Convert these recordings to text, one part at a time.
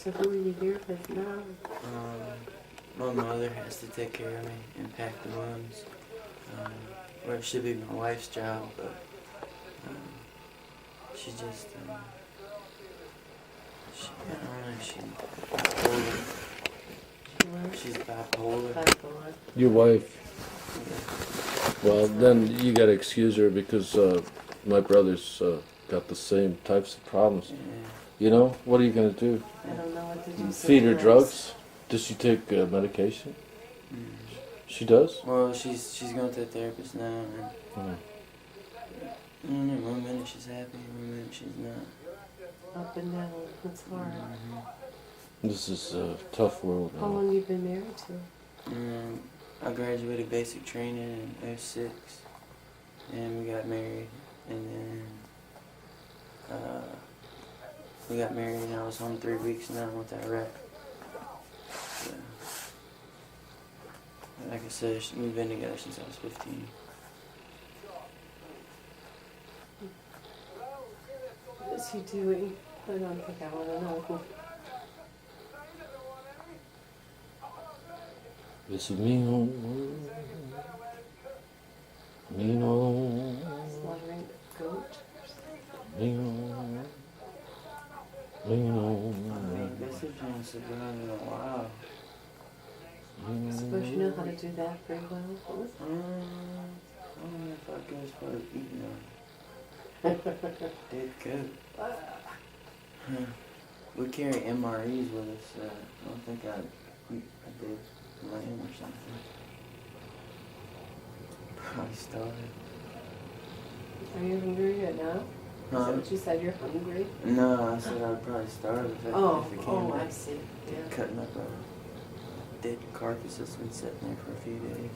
So who are you here with now? My mother has to take care of me and pack the wounds. Or it should be my wife's job, but she just, I don't know, she's bipolar. Bipolar. Your wife. Well, then you gotta excuse her because my brother's got the same types of problems. Yeah. You know, what are you gonna do? I don't know what to do. Feed her sometimes. drugs? Does she take medication? She does? Well, she's going to a therapist now, and one minute she's happy, one minute she's not. Up and down. It's hard. This is a tough world How now. long you been married to? I graduated basic training in '06, and we got married, and then we got married, and I was home 3 weeks, and then I went to Iraq. So, like I said, we've been together since I was 15. What is he doing? I don't think I want to know. It's a mean old world. Mean old. Slaughtering a goat. Mean old. Mean old. This has been surviving a while. I suppose you know how to do that pretty well. I don't know if I go as far as eating them. Dead goat. We carry MREs with us. I don't think I did lamb or something. Probably starved. Are you hungry yet now? Is that what you said? You're hungry? No, I said I'd probably starve if it came I to see. Yeah. cutting up a dead carcass that's been sitting there for a few days.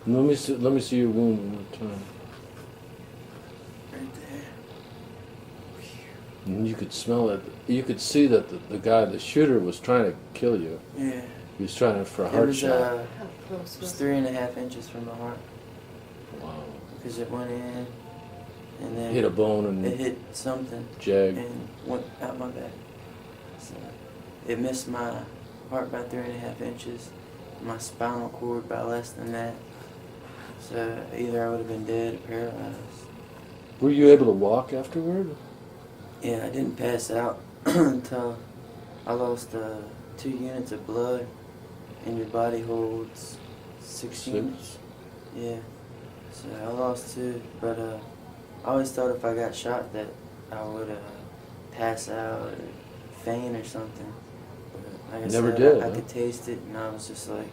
Let me see your wound one more time. Right there. And you could smell it. You could see that the guy, the shooter, was trying to kill you. Yeah. He was trying for a It heart was, shot. How close it was was it? 3.5 inches from the heart. Wow. Because it went in, and then Hit a bone it and hit something jag. and went out my back. So it missed my heart by 3.5 inches, my spinal cord by less than that. So either I would have been dead or paralyzed. Were you able to walk afterward? Yeah, I didn't pass out until I lost 2 units of blood, and your body holds 6 units. Yeah, so I lost 2, but I always thought if I got shot that I would pass out or faint or something. But like I Never said, did, I huh? could taste it, and I was just like,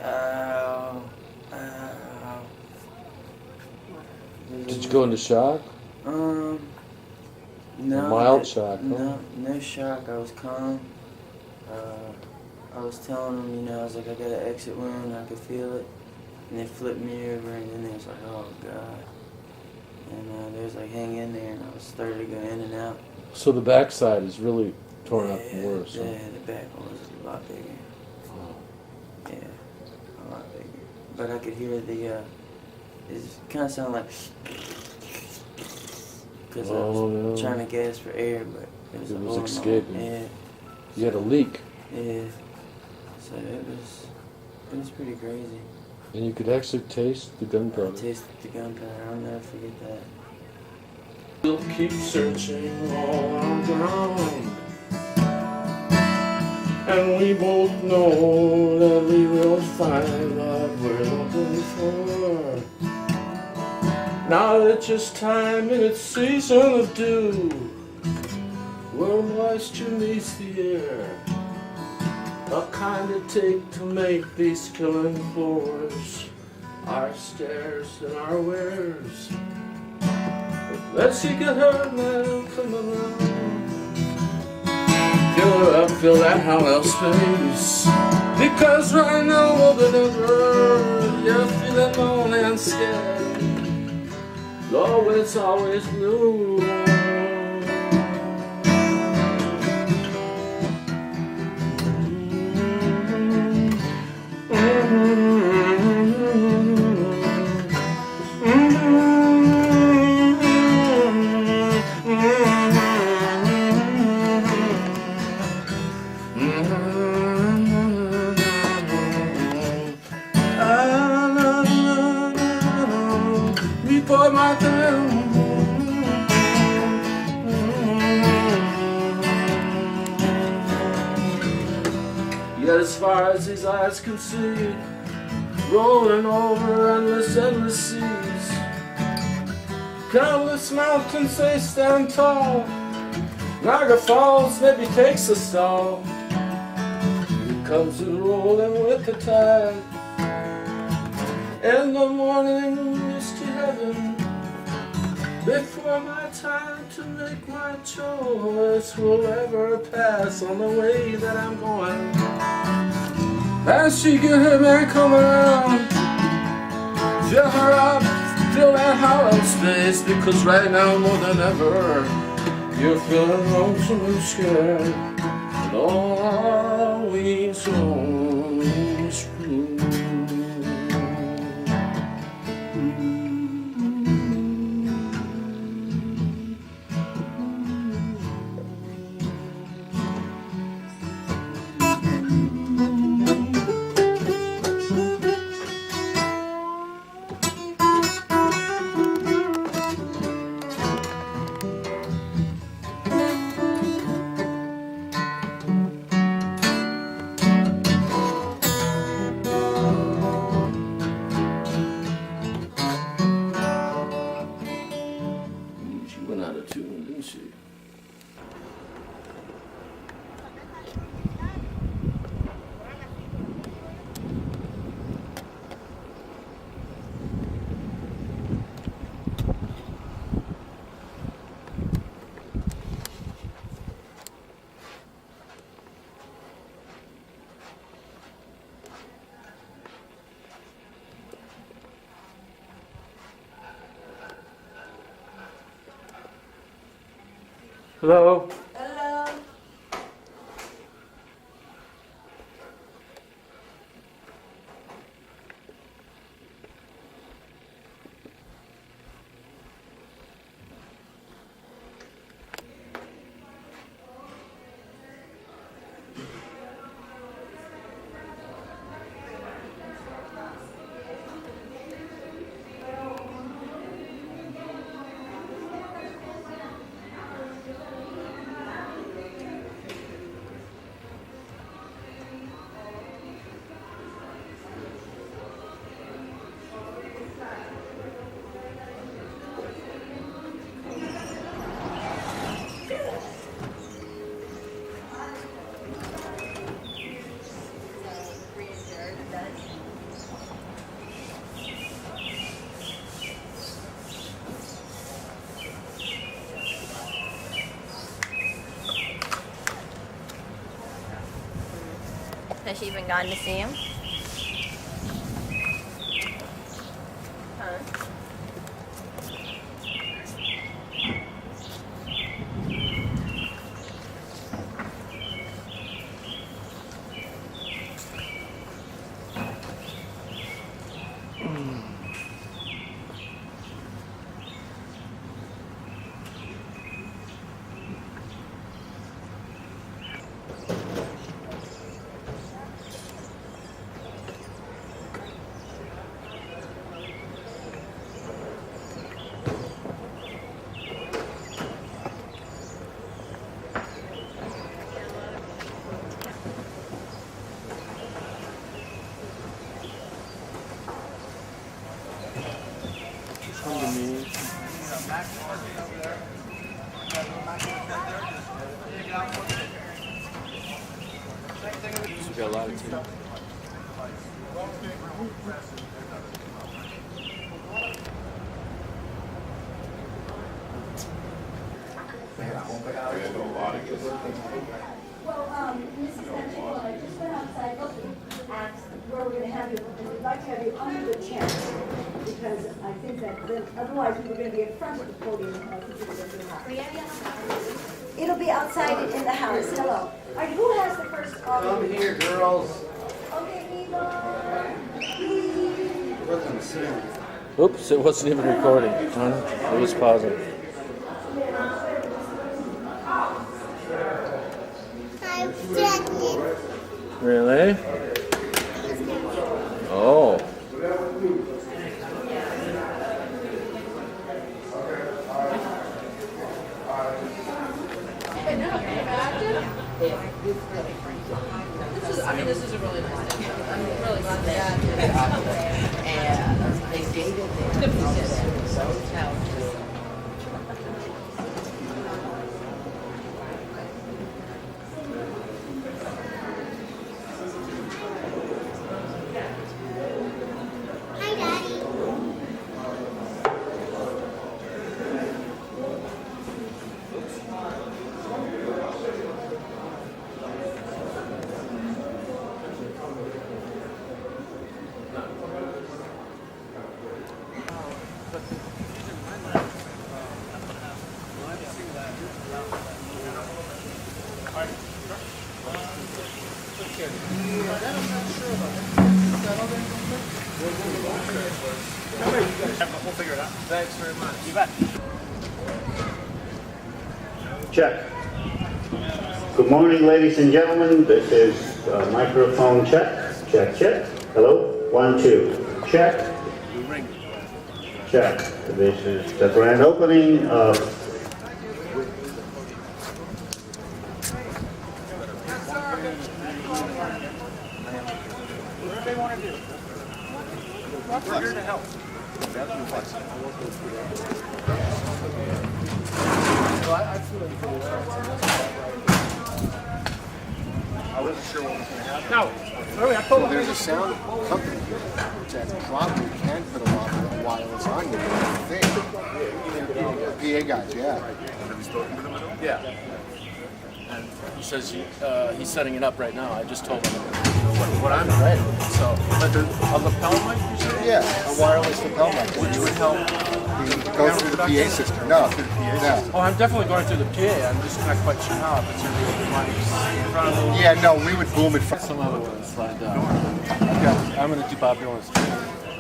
ow, ow. Did you go into shock? No. Mild shock, huh? No shock. I was calm. I was telling them, I was like, I got an exit wound. I could feel it. And they flipped me over, and then they was like, oh, God. And they was like, hang in there, and I was starting to go in and out. So the backside is really torn up and worse. Yeah, Huh? the back one was a lot bigger. Oh. Yeah, a lot bigger. But I could hear it kind of sounded like, because I was trying to gasp for air, but it was, It a was hole in my escaping. lung. Yeah. You had a leak. Yeah. So it was pretty crazy. And you could actually taste the I gunpowder. tasted the gunpowder. I'll never forget that. We'll keep searching all around, and we both know that we will find what we're looking for. Now it's just time in its season of dew, where moisture meets the air, a kind of take to make these killing floors our stairs and our wares. Let's see, get her man, come around. Fill her up, fill that hollow space, because right now more than ever you're feeling lonely and scared. Lord, it's always blue. Before my time. Yet as far as these eyes can see, rolling over endless seas, countless mountains they stand tall. Niagara Falls maybe takes a stall. It comes in rolling with the tide. In the morning, misty heaven, before my time to make my choice will ever pass on the way that I'm going. As she get her man come around, fill her up, fill that hollow space, because right now more than ever you're feeling lonesome and scared, and always blue. She went out of tune, didn't she? Hello? Hello. Has she even gone to see him? Huh? We got a lot of tea. Well, Mrs. Santiago, I just went outside looking, asked where we're gonna have you, and we'd like to have you under the chair, because I think that otherwise we were gonna be in front of the podium, and I think it would be hard. It'll be outside in the house, hello. All right, who has the first? Come here, girls. Okay, Eva. Look, I'm sitting. Oops, it wasn't even recording. It was pausing. Really? Oh. This is a really nice day. I'm really glad that. And they dated their We'll figure it out. Thanks very much. You bet. Check. Good morning, ladies and gentlemen. This is microphone check. Check, check. Hello? 1, 2. Check. Check. This is the grand opening of We're here to help. I wasn't sure what was going to happen. No, really, I told him there's a sound company that probably can put a lot of wireless on you. PA guys, yeah. Have you spoken to them at all? Yeah. And he says he's setting it up right now. I just told him what I'm ready. So, but a lapel mic, you said? Yeah, a wireless lapel mic, which would help go through the PA system. No, through the PA system. Oh, I'm definitely going through the PA. I'm just not quite sure how. If it's going to be mics in front of me. Yeah, no, we would boom it from Some other ones like I'm going to do Bob Dylan's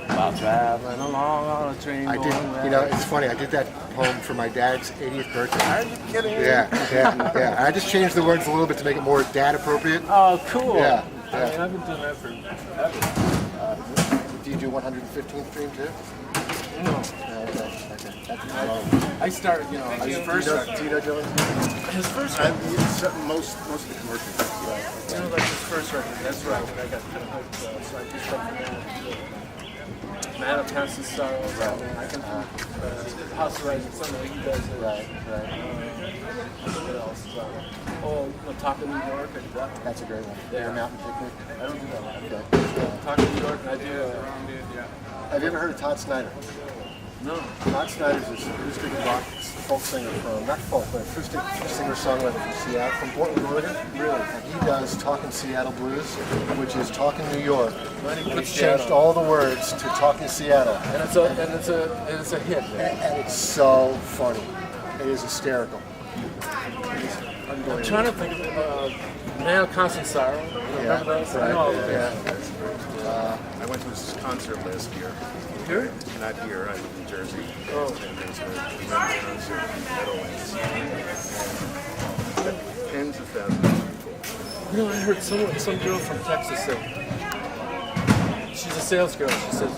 About traveling along on a train. I did, you know, it's funny, I did that poem for my dad's 80th birthday. Are you kidding me? Yeah. I just changed the words a little bit to make it more dad appropriate. Oh, cool. Yeah. I mean, I've been doing that forever. Do you do 115th Stream too? No. Okay. I started, his first record. Tito Dylan? His first record. Most of the commercials. Like his first record. That's right. I got kind of hooked. So I just stuff from that. Man of Constant Sorrow. Right. I can House of Rising Sun. He does it. Right. What else? Talk of New York. I do that one. That's a great one. Yeah. Your Mountain Picnic. I don't do that one. Okay. Talk of New York. And I do. Have you ever heard of Todd Snyder? No. Todd Snyder's this acoustic rock folk singer from, not folk, but acoustic singer-songwriter from Seattle, from Portland, Oregon. Really? And he does Talkin' Seattle Blues, which is Talkin' New York. But he And puts he's changed Seattle. all the words to Talkin' Seattle. And it's a hit. And it's so funny. It is hysterical. I'm trying to think of Man of Constant Sorrow. Remember those? I know all of them. I went to his concert last year. Here? Not here, I live in Jersey. Oh. And there's a member concert in Meadowlands. And tens of thousands of people. I heard some girl from Texas say, she's a sales girl. She says,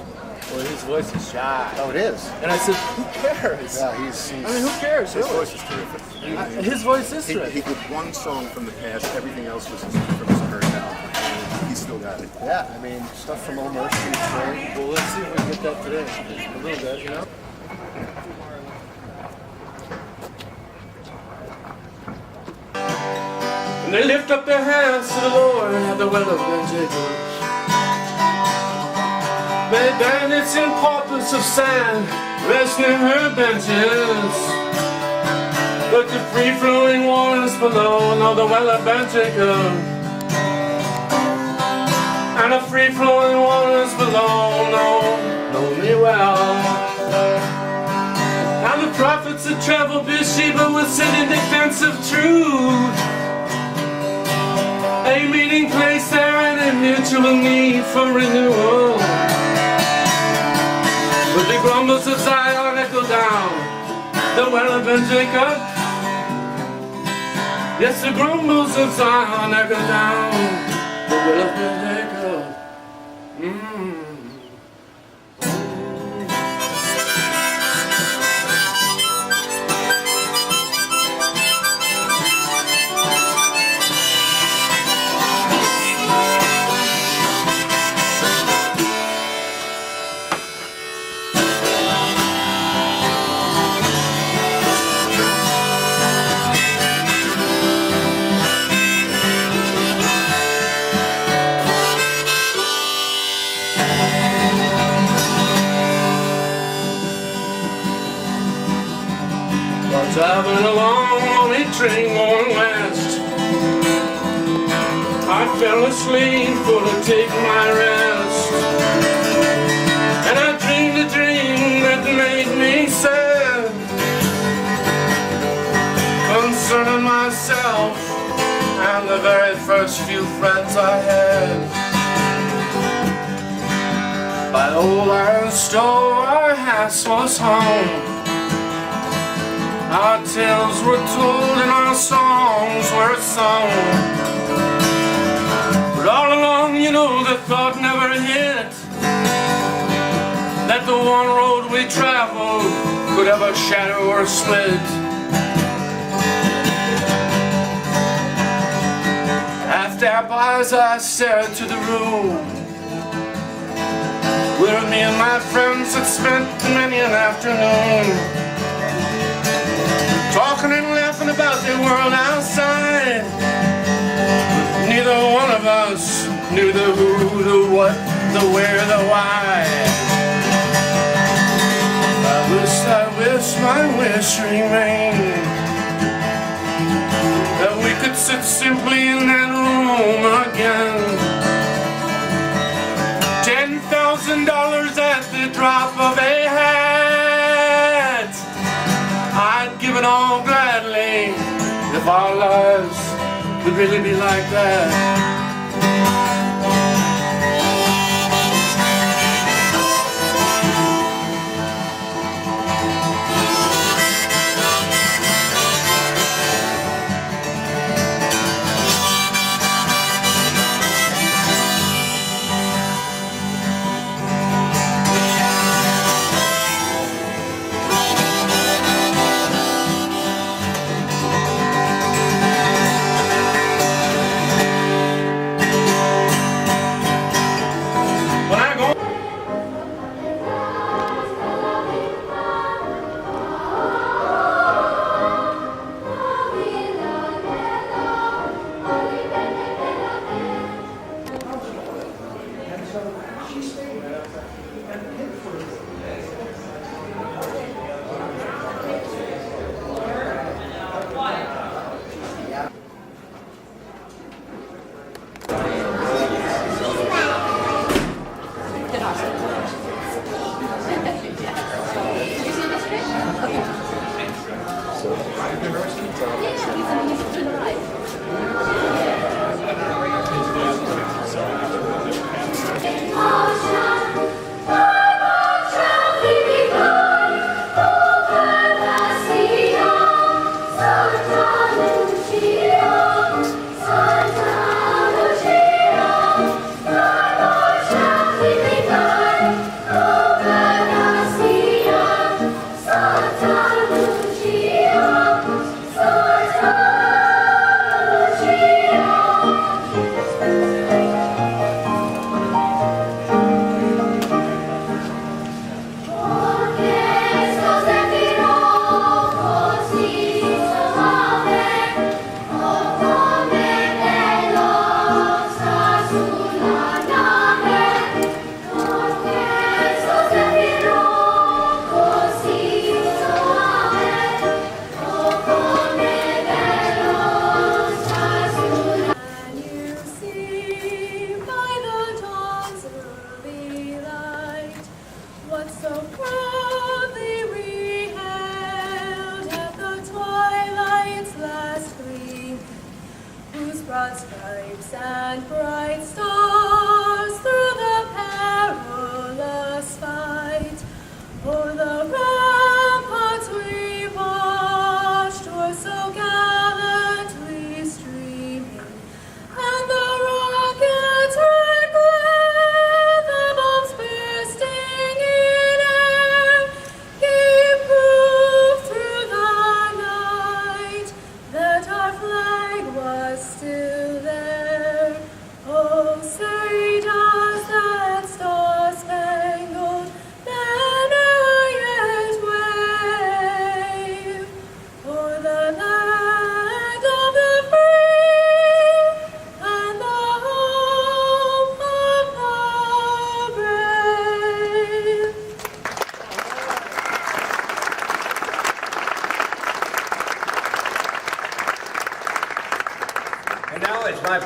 well, his voice is shy. Oh, it is? And I said, who cares? Yeah, he's I mean, who cares, His really? voice is terrific. His voice is He terrific. did one song from the past, everything else was from his current album. And he still got it. Yeah, I mean, stuff from Old Mercy is great. Well, let's see if we can get that today. A little bit, And they lift up their hands to the Lord at the well of Ben-Jacob. May bandits and paupers of sand rest near her benches, but the free-flowing waters below know the well of Ben-Jacob. And the free-flowing waters below know me well. And the prophets that traveled Beersheba were sent in defense of truth, a meeting place there and a mutual need for renewal. But the grumbles of Zion echo down the well of Ben-Jacob. Yes, the grumbles of Zion echo down the well of Ben-Jacob. Traveling along on a train going west, I fell asleep for to take my rest, and I dreamed a dream that made me sad, concerning myself and the very first few friends I had. By old iron stove our house was home, our tales were told and our songs were sung. But all along, you know, the thought never hit that the one road we traveled could ever shatter or split. After hours I stared to the room where me and my friends had spent many an afternoon, talking and laughing about the world outside. Neither one of us knew the who, the what, the where, the why. I wish my wish remained, that we could sit simply in that room again. $10,000 at the drop of a hat, I'd give it all gladly if our lives could really be like that.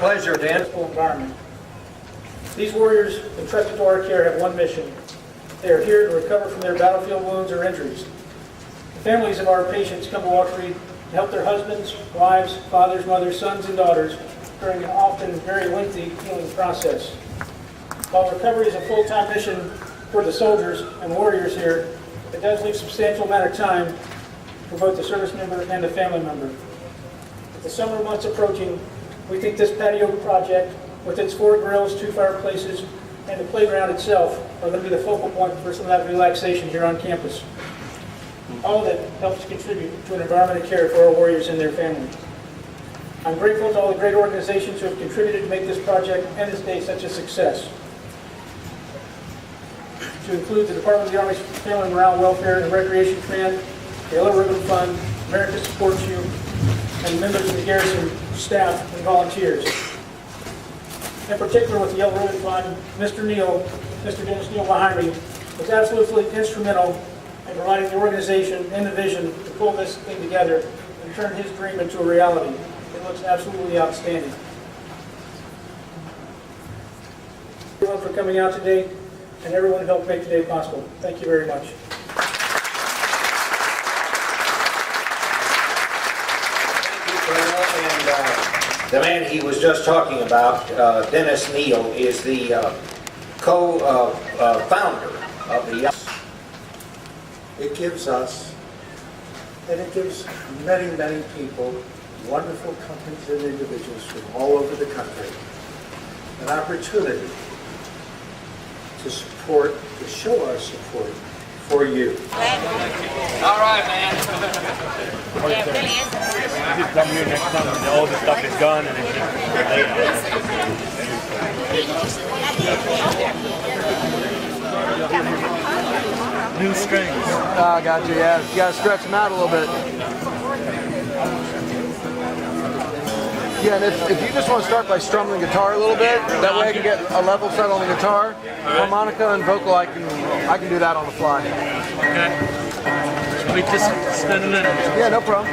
Pleasure, Dan. Environment. These warriors entrusted to our care have one mission. They are here to recover from their battlefield wounds or injuries. The families of our patients come to Walk Free to help their husbands, wives, fathers, mothers, sons, and daughters during an often very lengthy healing process. While recovery is a full-time mission for the soldiers and warriors here, it does leave a substantial amount of time for both the service member and the family member. With the summer months approaching, we think this patio project, with its 4 grills, 2 fireplaces, and the playground itself, are going to be the focal point for some of that relaxation here on campus. All of that helps contribute to an environment of care for our warriors and their families. I'm grateful to all the great organizations who have contributed to make this project and this day such a success. To include the Department of the Army's Family Morale, Welfare, and Recreation Command, the Yellow Ribbon Fund, America Supports You, and members of the Garrison staff and volunteers. In particular with the Yellow Ribbon Fund, Mr. Dennis Neal behind me, was absolutely instrumental in providing the organization and the vision to pull this thing together and turn his dream into a reality. It looks absolutely outstanding. Thank you everyone for coming out today and everyone who helped make today possible. Thank you very much. The man he was just talking about, Dennis Neal, is the co-founder of the... It gives us, and it gives many, many people, wonderful companies and individuals from all over the country, an opportunity to support, to show our support for you. All right, man. Yeah, it really is. Just come here next time when all the stuff is done and new strings. Oh, got you, yeah. You gotta stretch them out a little bit. Yeah, and if you just want to start by strumming the guitar a little bit, that way I can get a level set on the guitar. Harmonica and vocal, I can do that on the fly. Okay. Let me just spin a minute. Yeah, no problem.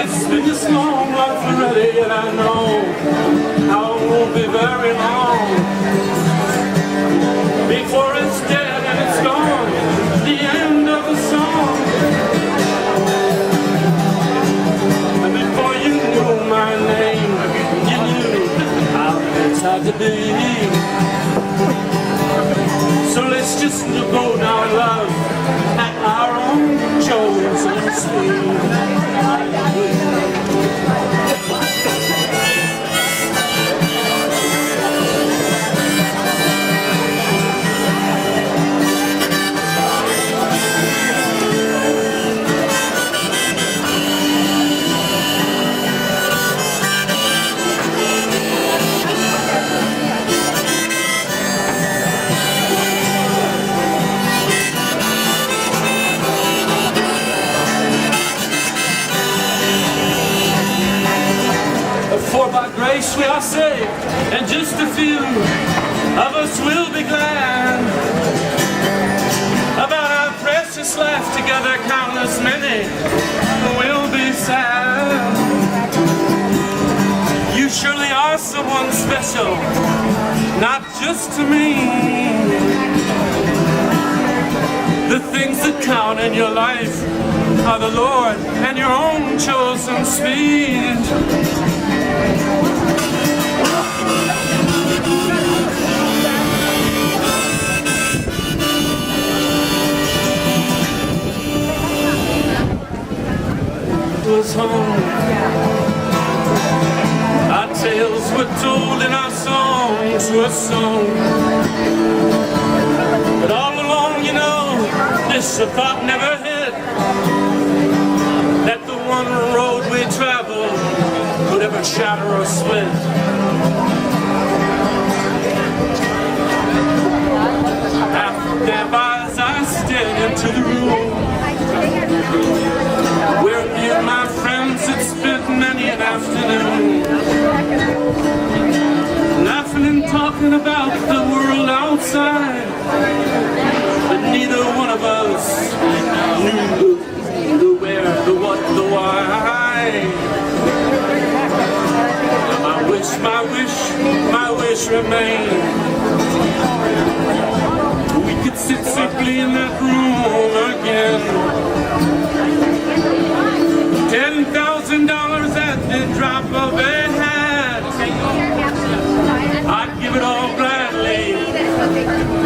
It's been this long life already, and I know how it won't be very long before it's dead and it's gone. The end of the song. And before you knew my name, you knew how it's hard to be. So let's just go down in love at our own chosen speed. For by grace we are saved, and just a few of us will be glad about our precious life together. Countless many will be sad. You surely are so someone special, not just to me. The things that count in your life are the Lord and your own chosen speed. Was home. Our tales were told and our songs were sung. But all along, you know, this thought never hit, that the one road we traveled could ever shatter or split. After their eyes I stared into the room where me and my friends had spent many an afternoon, laughing and talking about the world outside, but neither one of us knew the where, the what, the why. Now my wish remained. We could sit safely in that room again. $10,000 at the drop of a hat. I'd give it all gladly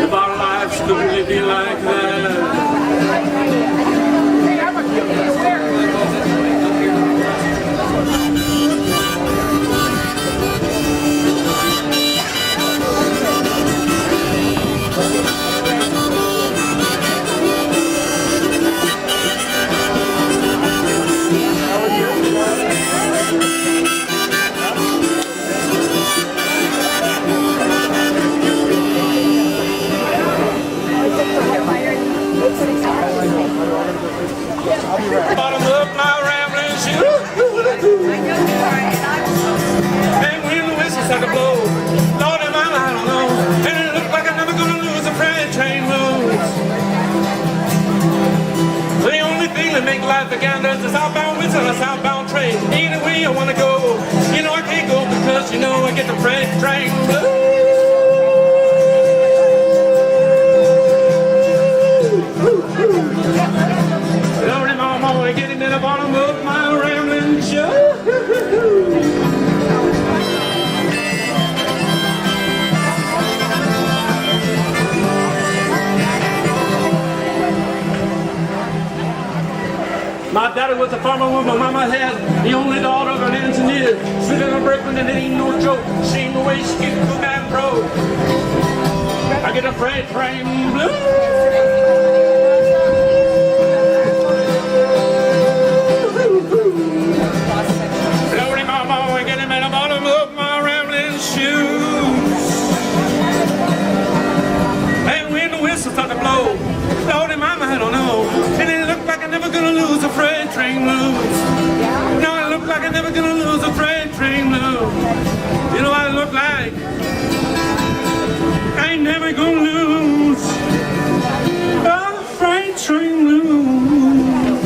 if our lives could really be like that. Bottom of my rambling shoe. And when the whistle started to blow, Lord, am I don't know. And it looked like I'm never gonna lose a freight train moves. The only thing that makes life again is a southbound whistle and a southbound train. Either way I wanna go, you know I can't go because you know I get the freight train blues. Lordy mama, we're getting to the bottom of my rambling show. My daddy was a farmer with my mama had the only daughter of an engineer. Sitting on a brakeman and it ain't no joke. She ain't the way she gets to that road. I get a freight train blues. Lordy mama, we're getting at the bottom of my rambling shoes. And when the whistle started to blow, Lordy mama, I don't know. And it looked like I'm never gonna lose a freight train blues. No, it looked like I'm never gonna lose a freight train blues. You know what it looked like? I ain't never gonna lose a freight train blues.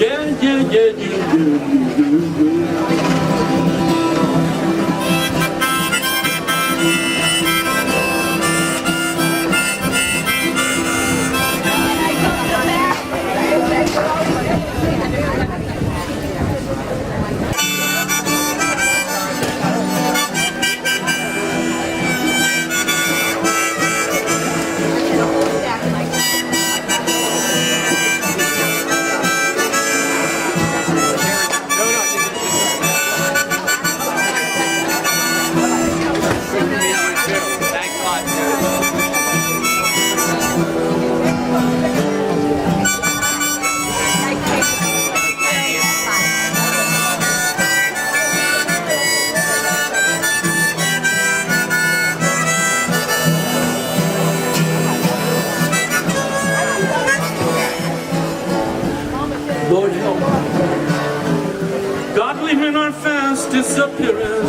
Yeah, yeah, yeah, yeah. Lord help me. Godly men are fast disappearing.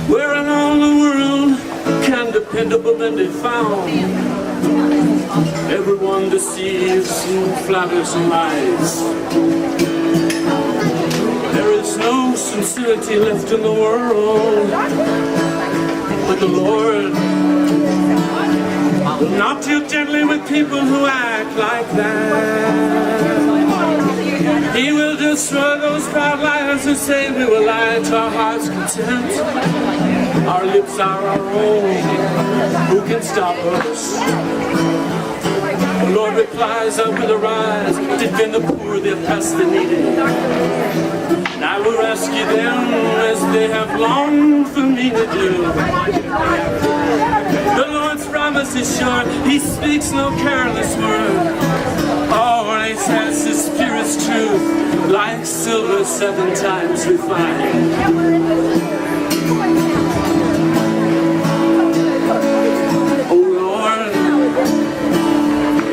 Where in all the world can dependable men be found? Everyone deceives and flatters and lies. There is no sincerity left in the world, but the Lord will not deal gently with people who act like that. He will destroy those proud liars who say we will lie to our heart's content. Our lips are our own. Who can stop us? The Lord replies, I will arise, defend the poor, the oppressed, the needy. And I will rescue them as they have longed for me to do. The Lord's promise is sure, He speaks no careless word. Always has His purest truth, like silver 7 times refined.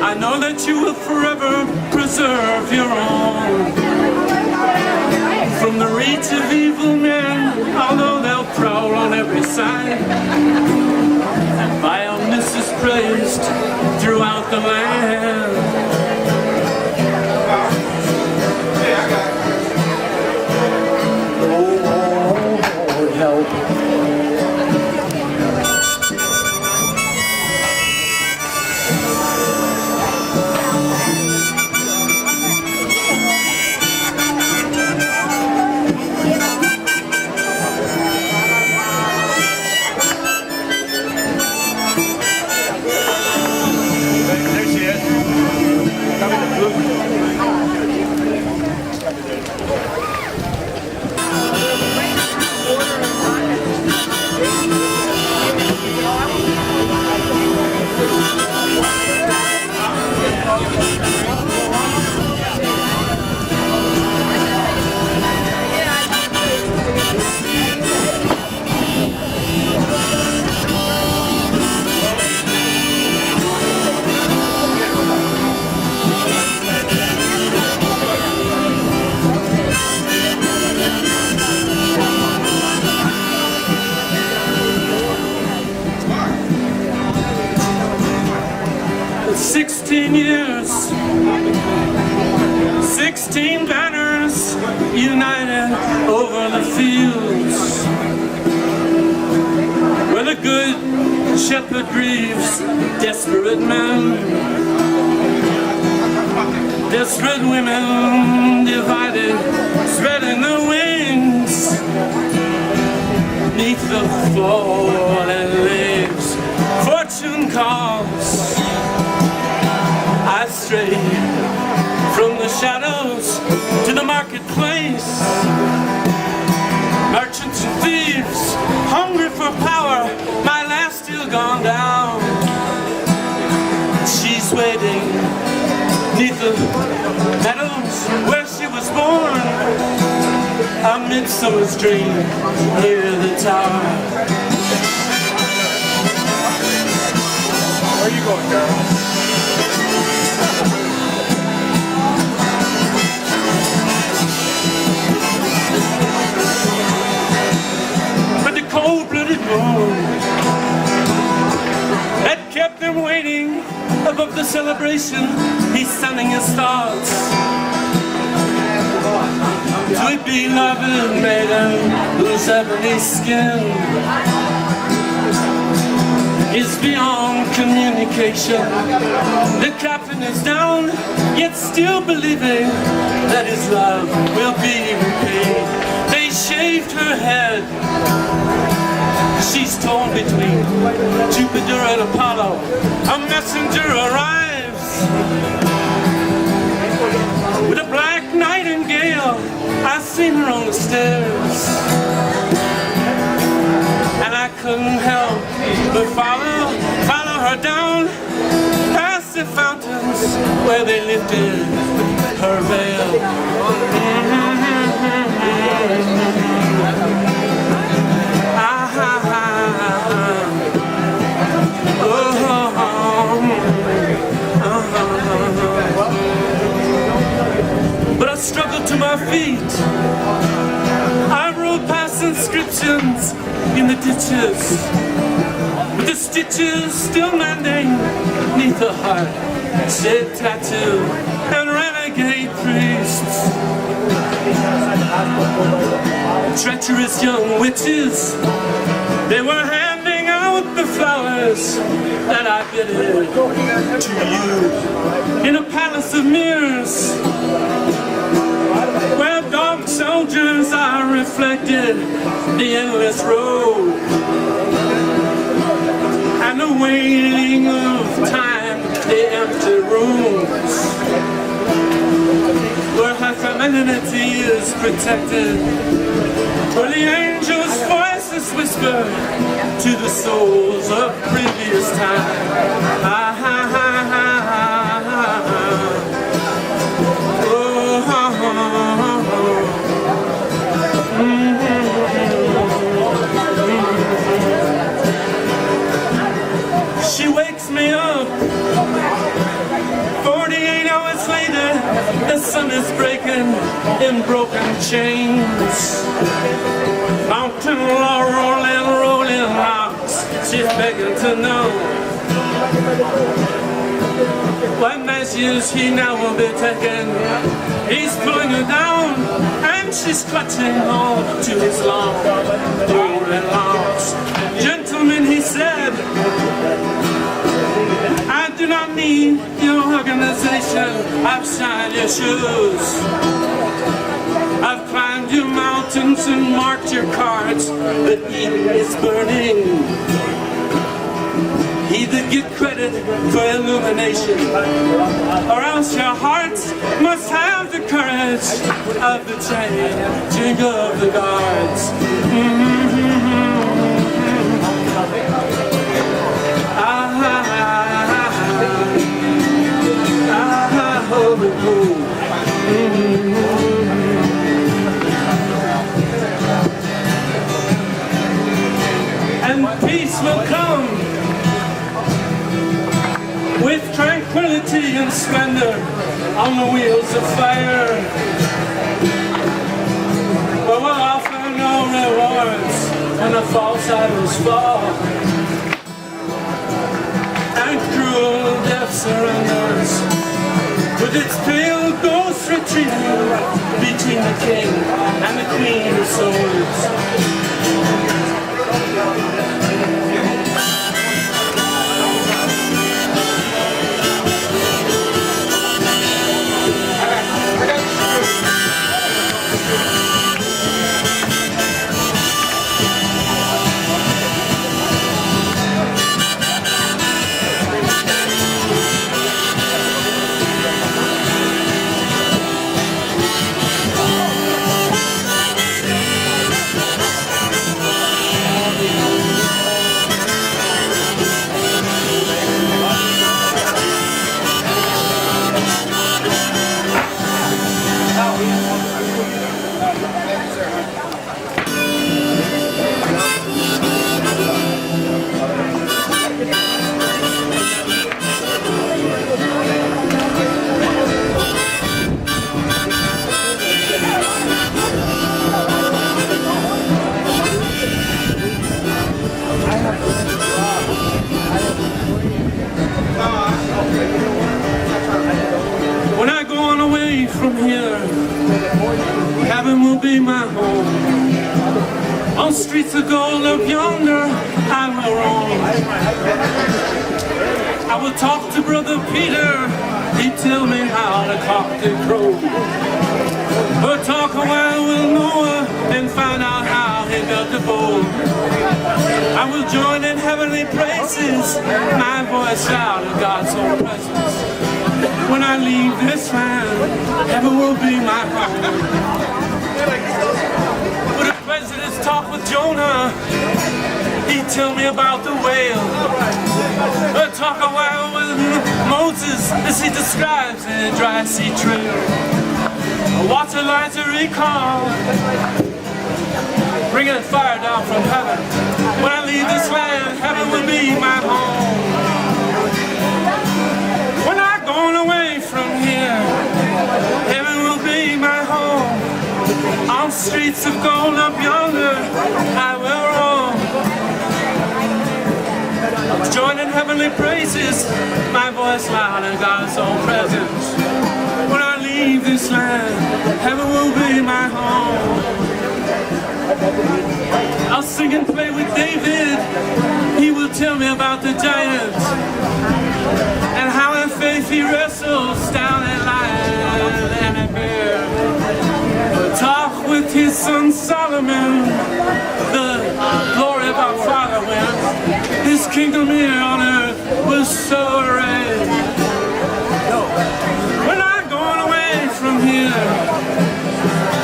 I know that you will forever preserve your own from the reach of evil men, although they'll prowl on every side. And vileness is praised throughout the land. Oh, help. 16 years, 16 banners united over the fields, where the good shepherd grieves desperate men, desperate women divided, spreading their wings neath the fallen leaves. Fortune calls. I stray from the shadows to the marketplace. Merchants and thieves, hungry for power, my last still gone down. She's waiting neath the meadows where she was born, a midsummer's dream near the tower. Where are you going, girl? But the cold-blooded moon that kept them waiting above the celebration, he's sending his thoughts to a beloved maiden whose ebony skin is beyond communication. The captain is down, yet still believing that his love will be repaid. They shaved her head. She's torn between Jupiter and Apollo. A messenger arrives with a black nightingale. I seen her on the stairs, and I couldn't help but follow her down past the fountains where they lifted her veil. But I struggled to my feet. I wrote past inscriptions in the ditches, with the stitches still mending neath the heart-shaped tattoo and renegade priests. Treacherous young witches, they were handing out the flowers that I bidded to you in a palace of mirrors, where dark soldiers are reflected, the endless road and the waiting of time, the empty rooms where her femininity is protected, where the angels' voices whisper to the souls of previous time. Ah, ah, ah, ah, ah, ah. Oh, ah, ah, ah. She wakes me up 48 hours later, the sun is breaking in broken chains. Mountain rolling, rolling rocks. She's begging to know what measures he now will be taking. He's pulling her down, and she's clutching on to his long, rolling locks. Gentlemen, he said, I do not need your organization. I've shined your shoes. I've climbed your mountains and marked your cards, but Eden is burning. Either get credit for illumination, or else your hearts must have the courage of the changing of the guards. And peace will come with tranquility and splendor on the wheels of fire. But we'll offer no rewards when the false idols fall, and cruel death surrenders with its pale ghost retreating between the king and the queen of swords. When I go on away from here, heaven will be my home. On streets of gold up yonder, I will roam. I will talk to Brother Peter, he'd tell me how the cock did crow. We'll talk a while with Noah and find out how he built the boat. I will join in heavenly praises, my voice shout of God's own presence. When I leave this land, heaven will be my home. Would the presidents talk with Jonah? He'd tell me about the whale. Or talk a while with Moses as he describes the dry sea trail. Watch Elijah recall, bringing fire down from heaven. When I leave this land, heaven will be my home. When I'm going away from here, heaven will be my home. On streets of gold up yonder, I will roam. Joining heavenly praises, my voice loud in God's own presence. When I leave this land, heaven will be my home. I'll sing and play with David. He will tell me about the giant and how in faith he wrestles down a lion and a bear. We'll talk with his son Solomon, the glory of our Father, when his kingdom here on earth was so arrayed. We're not going away from here.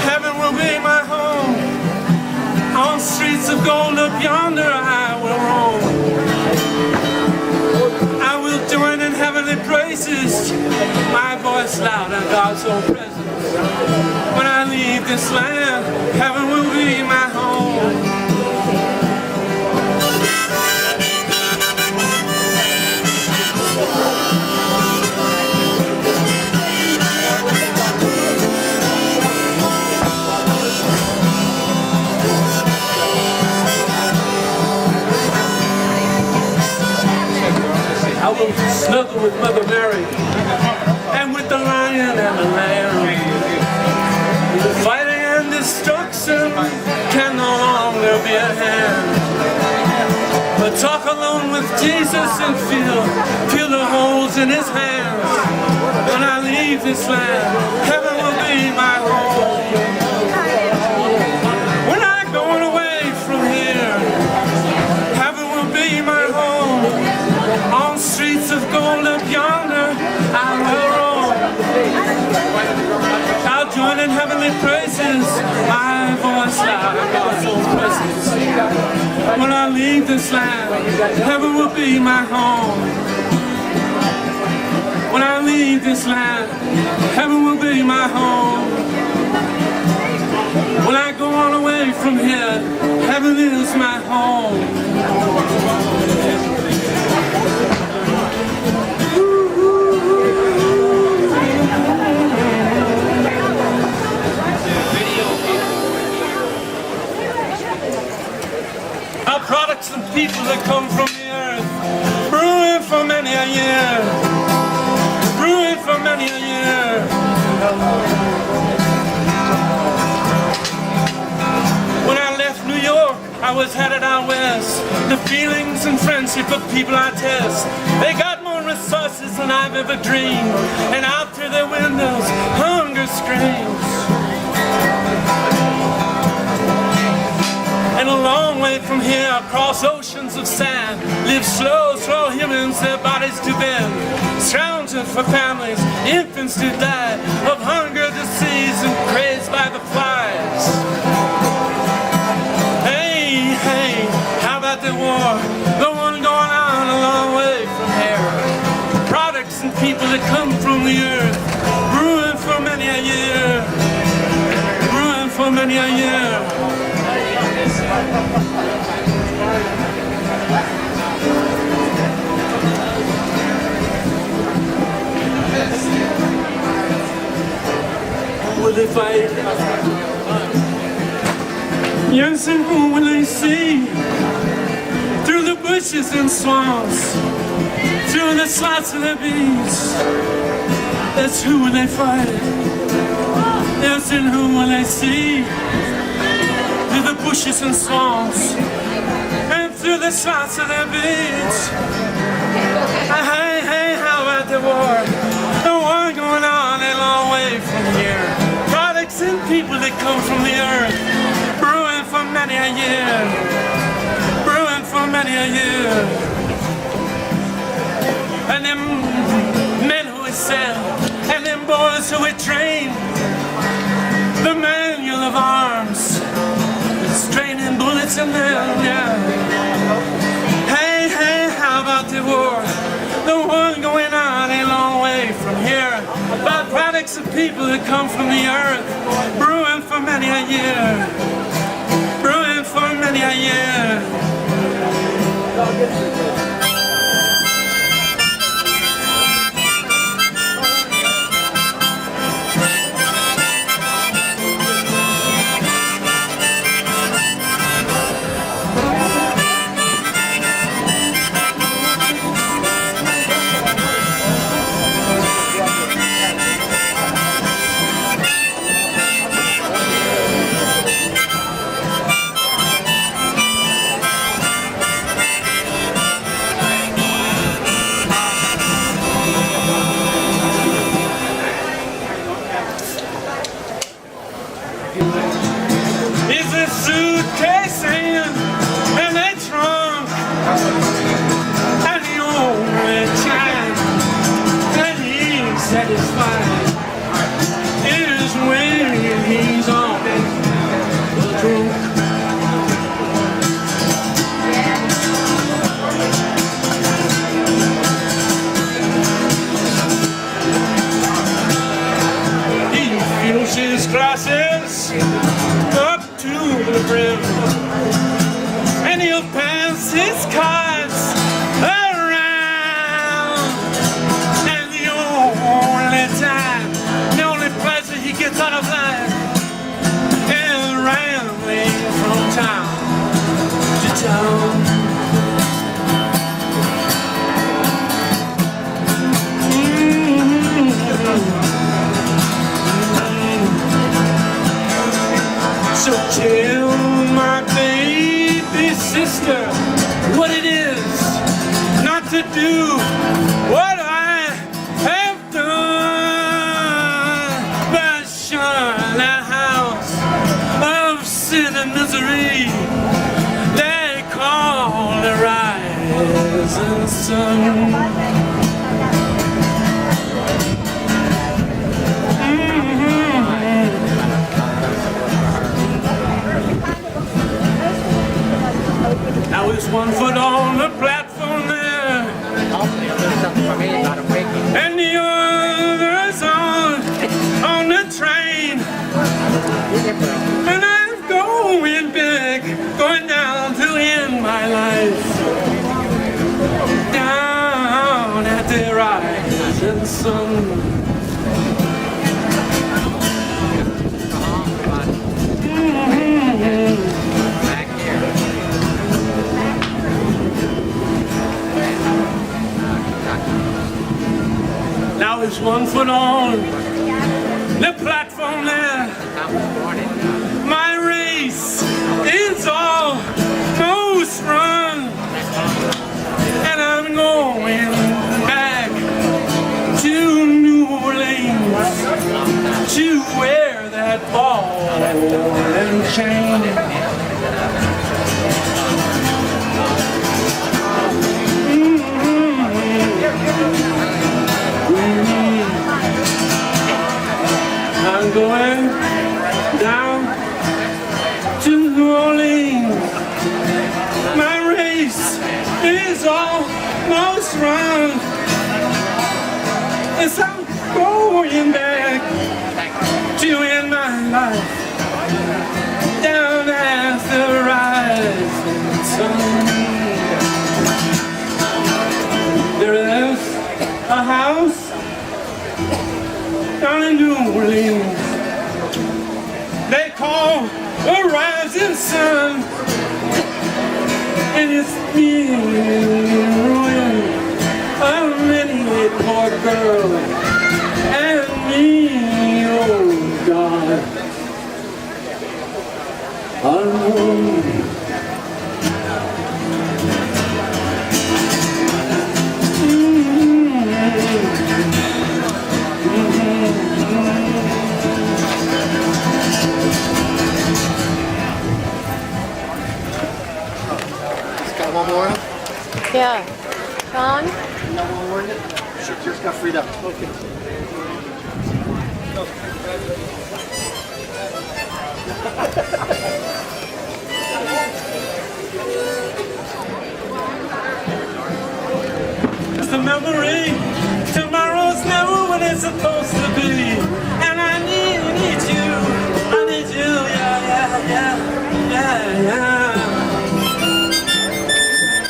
Heaven will be my home. On streets of gold up yonder I will roam. I will join in heavenly praises, my voice loud in God's own presence. When I leave this land, heaven will be my home. I will snuggle with Mother Mary and with the lion and the lamb. Fighting and destruction can no longer be at hand. But talk alone with Jesus and feel the holes in his hands. When I leave this land, heaven will be my home. We're not going away from here. Heaven will be my home. On streets of gold up yonder, I will roam. I'll join in heavenly praises, my voice loud in God's own presence. When I leave this land, heaven will be my home. When I leave this land, heaven will be my home. When I go on away from here, heaven is my home. Our products and people that come from the earth, brewing for many a year, brewing for many a year. When I left New York, I was headed out west. The feelings and friendship of people I test, they got more resources than I've ever dreamed, and out through their windows, hunger screams. And a long way from here, across oceans of sand, live slow humans, their bodies to bend, scrounging for families, infants to die of hunger, disease, and crazed by the flies. Hey, hey, how about the war? The one going on a long way from here. Products and people that come from the earth, brewing for many a year, brewing for many a year. Who will they fight? Yes, and who will they see? Through the bushes and swamps, through the slots of the beach. That's who will they fight? Yes, and who will they see? Through the bushes and swamps, and through the slots of the beach. Hey, hey, how about the war? The war going on a long way from here. Products and people that come from the earth, brewing for many a year, brewing for many a year. And them men who we sell, and them boys who we train, the manual of arms, straining bullets in them, yeah. Hey, hey, how about the war? The one going on a long way from here. By products of people that come from the earth, brewing for many a year, brewing for many a year. sort of life and rambling from town to town. So tell my baby sister what it is not to do what I have done, but shun that house of sin and misery they call the rising sun. Now there's one foot on the platform there, and the other's on the train. And I'm going big, going down to end my life, down at the rising sun. Now there's one foot on the platform there. My race is almost run, and I'm going back to New Orleans to wear that ball and chain. I'm going down to New Orleans. My race is almost run, as I'm going back to end my life down as the rising sun. There is a house down in New Orleans they call a rising sun, and it's being ruined a many poor girl and me, oh God, alone. One more? Yeah. Sean? No one more? Sure, just got freed up. Okay. It's the memory. Tomorrow's never what it's supposed to be.